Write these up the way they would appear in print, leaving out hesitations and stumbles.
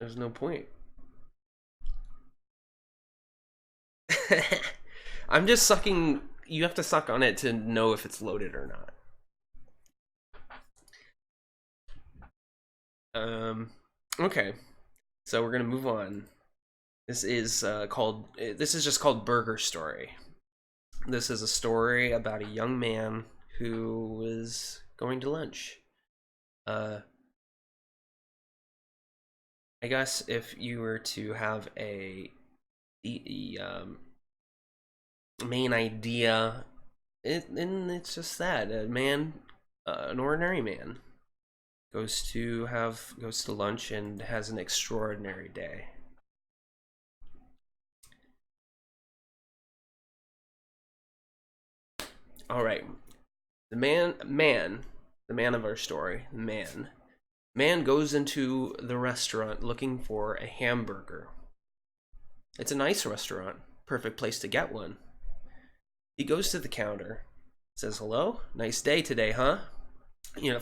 There's no point. I'm just sucking. You have to suck on it to know if it's loaded or not. Um, okay, so we're gonna move on. This is called. This is just called Burgerstory. This is a story about a young man who was going to lunch. Uh, I guess if you were to have a the main idea, and it's just that a man, an ordinary man, goes to lunch and has an extraordinary day. All right, the man of our story, man goes into the restaurant looking for a hamburger. It's a nice restaurant, perfect place to get one. He goes to the counter, says hello, nice day today, huh?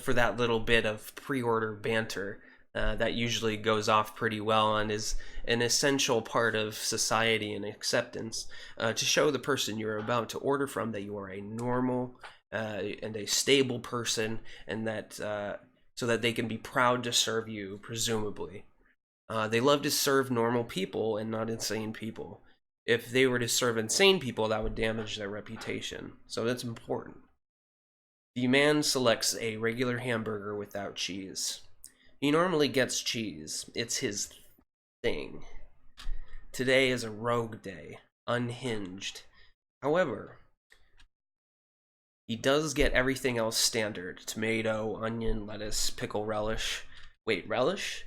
For that little bit of pre-order banter that usually goes off pretty well and is an essential part of society and acceptance to show the person you're about to order from that you are a normal and a stable person, and that so that they can be proud to serve you, presumably. They love to serve normal people and not insane people. If they were to serve insane people, that would damage their reputation. So that's important. The man selects a regular hamburger without cheese. He normally gets cheese, it's his thing. Today is a rogue day, unhinged. However, he does get everything else standard: tomato, onion, lettuce, pickle, relish. Wait, relish?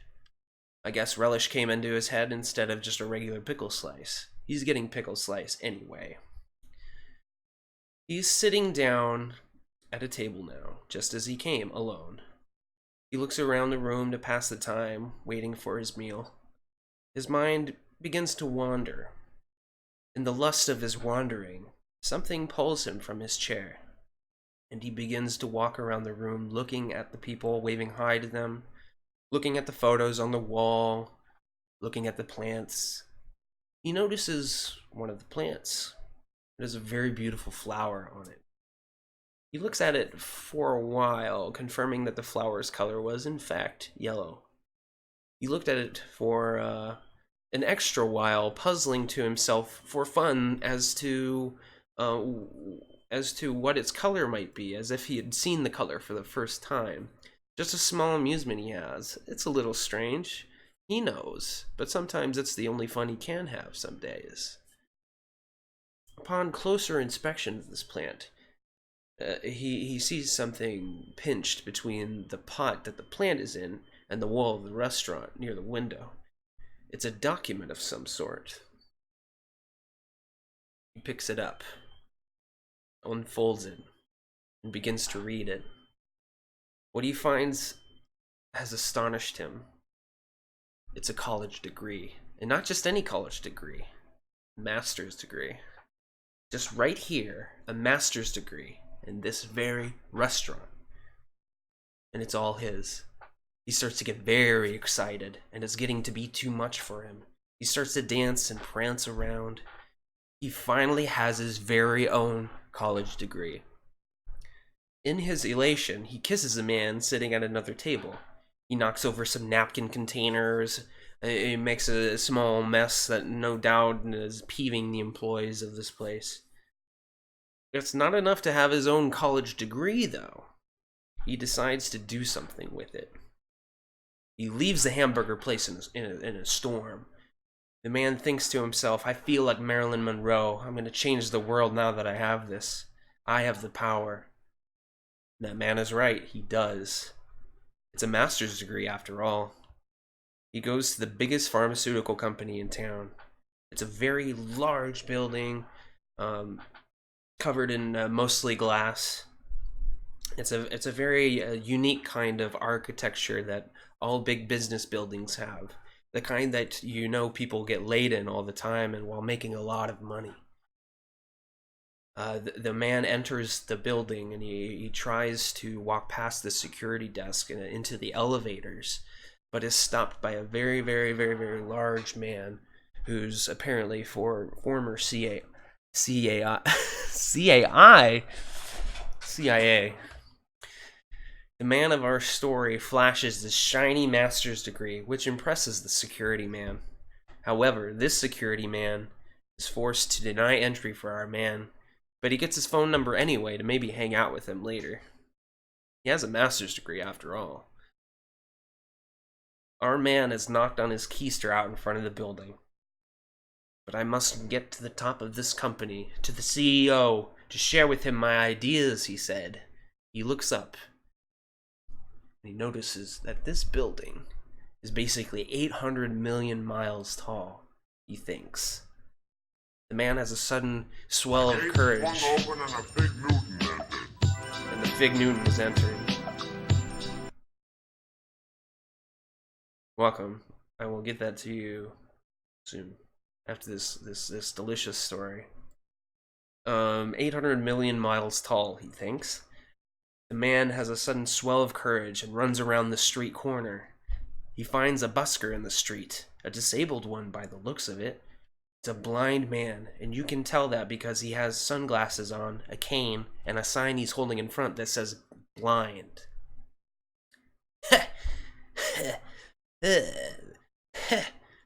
I guess relish came into his head instead of just a regular pickle slice. He's getting pickle slice anyway. He's sitting down at a table now, just as he came, alone. He looks around the room to pass the time, waiting for his meal. His mind begins to wander. In the lust of his wandering, something pulls him from his chair, and he begins to walk around the room, looking at the people, waving hi to them, looking at the photos on the wall, looking at the plants. He notices one of the plants. It has a very beautiful flower on it. He looks at it for a while, confirming that the flower's color was, in fact, yellow. He looked at it for an extra while, puzzling to himself for fun uh, as to what its color might be, as if he had seen the color for the first time. Just a small amusement he has. It's a little strange. He knows, but sometimes it's the only fun he can have some days. Upon closer inspection of this plant, he sees something pinched between the pot that the plant is in and the wall of the restaurant near the window. It's a document of some sort. He picks it up, unfolds it, and begins to read it. What he finds has astonished him. It's a college degree, and not just any college degree, a master's degree. Just right here, a master's degree in this very restaurant. And it's all his. He starts to get very excited, and it's getting to be too much for him. He starts to dance and prance around. He finally has his very own college degree. In his elation, he kisses a man sitting at another table. He knocks over some napkin containers. He makes a small mess that no doubt is peeving the employees of this place. It's not enough to have his own college degree, though. He decides to do something with it. He leaves the hamburger place in a storm. The man thinks to himself, I feel like Marilyn Monroe. I'm going to change the world now that I have this. I have the power. And that man is right. He does. It's a master's degree, after all. He goes to the biggest pharmaceutical company in town. It's a very large building, covered in mostly glass. It's a very unique kind of architecture that all big business buildings have. The kind that people get laid in all the time and while making a lot of money. The man enters the building and he tries to walk past the security desk and into the elevators, but is stopped by a very, very, very, very large man who's apparently former CIA. The man of our story flashes this shiny master's degree, which impresses the security man. However, this security man is forced to deny entry for our man, but he gets his phone number anyway to maybe hang out with him later. He has a master's degree after all. Our man has knocked on his keister out in front of the building. But I must get to the top of this company, to the CEO, to share with him my ideas, he said. He looks up. He notices that this building is basically 800 million miles tall, he thinks. The man has a sudden swell of courage, and the Fig Newton has entered. Welcome. I will get that to you soon, after this delicious story. 800 million miles tall, he thinks. The man has a sudden swell of courage and runs around the street corner. He finds a busker in the street, a disabled one by the looks of it. It's a blind man, and you can tell that because he has sunglasses on, a cane, and a sign he's holding in front that says blind.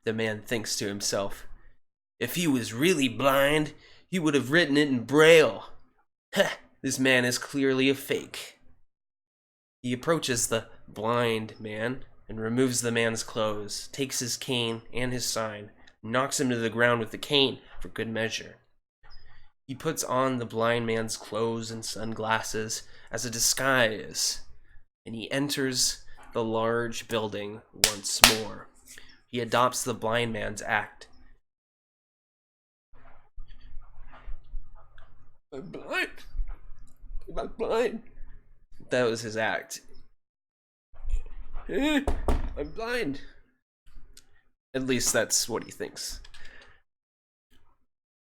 The man thinks to himself. If he was really blind, he would have written it in Braille. This man is clearly a fake. He approaches the blind man and removes the man's clothes, takes his cane and his sign, knocks him to the ground with the cane for good measure. He puts on the blind man's clothes and sunglasses as a disguise, and he enters the large building once more. He adopts the blind man's act. I'm blind. I'm blind. That was his act. I'm blind. At least that's what he thinks.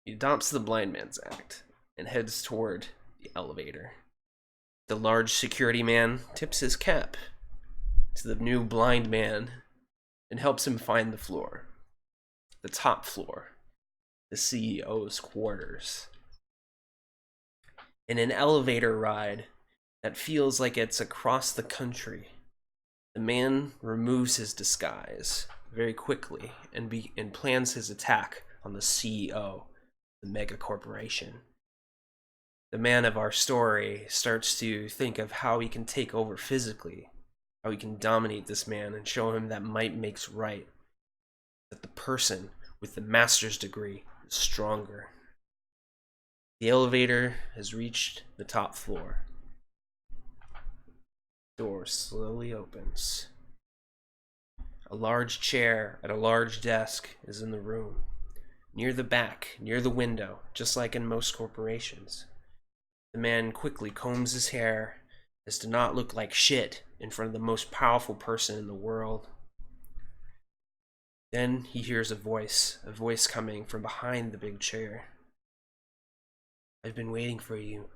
He adopts the blind man's act and heads toward the elevator. The large security man tips his cap to the new blind man and helps him find the floor. The top floor. The CEO's quarters. In an elevator ride that feels like it's across the country, the man removes his disguise very quickly and plans his attack on the CEO, the mega corporation. The man of our story starts to think of how he can take over physically, how he can dominate this man and show him that might makes right, that the person with the master's degree is stronger. The elevator has reached the top floor. The door slowly opens. A large chair at a large desk is in the room, near the back, near the window, just like in most corporations. The man quickly combs his hair as to not look like shit in front of the most powerful person in the world. Then he hears a voice coming from behind the big chair. I've been waiting for you,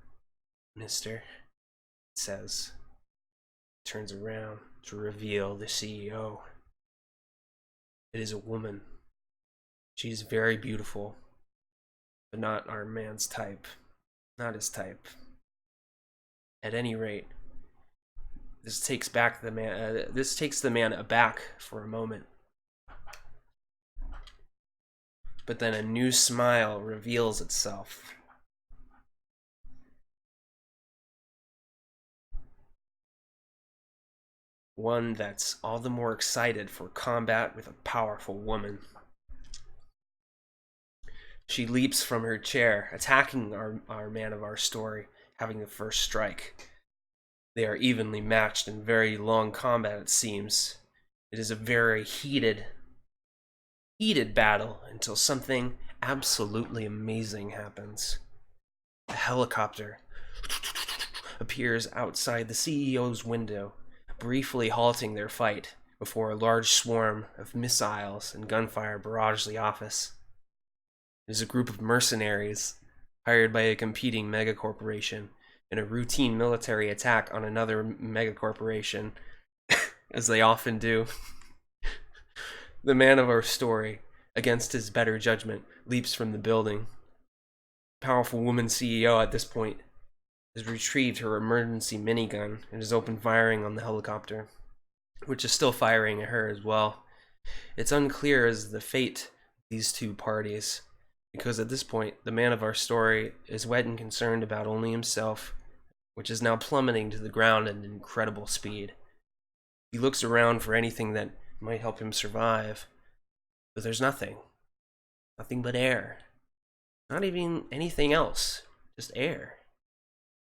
mister, it says. Turns around to reveal the CEO. It is a woman. She is very beautiful, but not our man's type. Not his type. At any rate, this takes the man aback for a moment. But then a new smile reveals itself. One that's all the more excited for combat with a powerful woman. She leaps from her chair, attacking our man of our story, having the first strike. They are evenly matched in very long combat, it seems. It is a very heated battle until something absolutely amazing happens. A helicopter appears outside the CEO's window, briefly halting their fight before a large swarm of missiles and gunfire barrage the office. It is a group of mercenaries hired by a competing megacorporation in a routine military attack on another megacorporation, as they often do. The man of our story, against his better judgment, leaps from the building. Powerful woman CEO at this point has retrieved her emergency minigun and is open firing on the helicopter, which is still firing at her as well. It's unclear as the fate of these two parties, because at this point, the man of our story is wet and concerned about only himself, which is now plummeting to the ground at incredible speed. He looks around for anything that might help him survive, but there's nothing. Nothing but air. Not even anything else, just air.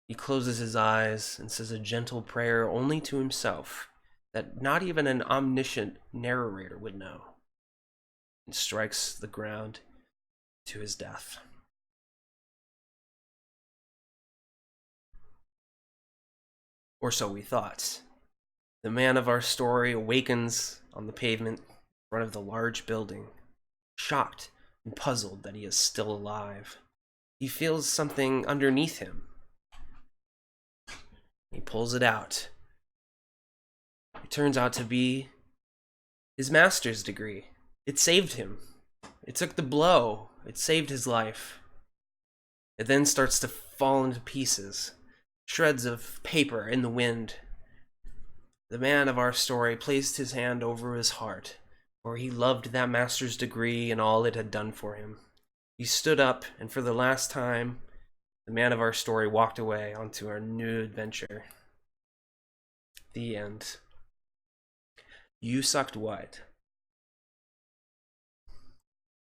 He closes his eyes and says a gentle prayer only to himself that not even an omniscient narrator would know, and strikes the ground to his death. Or so we thought. The man of our story awakens on the pavement in front of the large building, shocked and puzzled that he is still alive. He feels something underneath him. He pulls it out. It turns out to be his master's degree. It saved him. It took the blow. It saved his life. It then starts to fall into pieces. Shreds of paper in the wind. The man of our story placed his hand over his heart, for he loved that master's degree and all it had done for him. He stood up, and for the last time, the man of our story walked away onto our new adventure. The end. You sucked what?